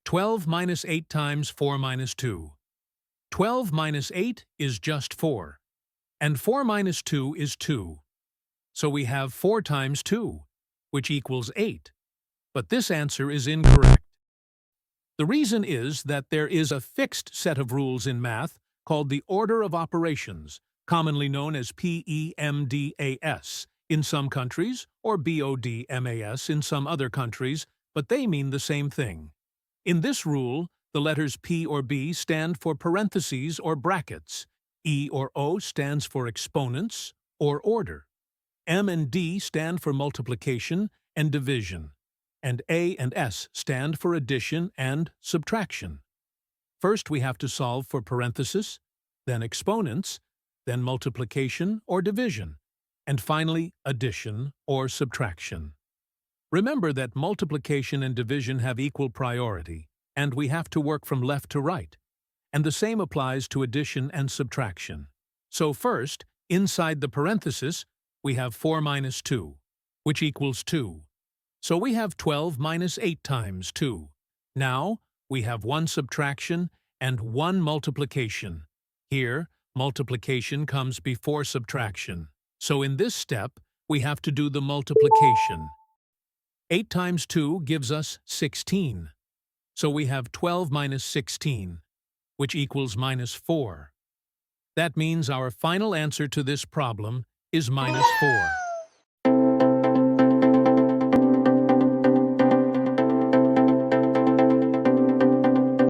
12 minus 8 times 4 minus 2. 12 minus 8 is just 4, and 4 minus 2 is 2. So we have 4 times 2, which equals 8. But this answer is incorrect. The reason is that there is a fixed set of rules in math called the order of operations, commonly known as PEMDAS in some countries, or BODMAS in some other countries, but they mean the same thing. In this rule, the letters P or B stand for parentheses or brackets, E or O stands for exponents or order, M and D stand for multiplication and division, and A and S stand for addition and subtraction. First, we have to solve for parentheses, then exponents, then multiplication or division, and finally addition or subtraction. Remember that multiplication and division have equal priority, and we have to work from left to right. And the same applies to addition and subtraction. So first, inside the parenthesis, we have 4 minus 2, which equals 2. So we have 12 minus 8 times 2. Now, we have one subtraction and one multiplication. Here, multiplication comes before subtraction. So in this step, we have to do the multiplication. 8 times 2 gives us 16. So we have 12 minus 16, which equals minus 4. That means our final answer to this problem is minus 4.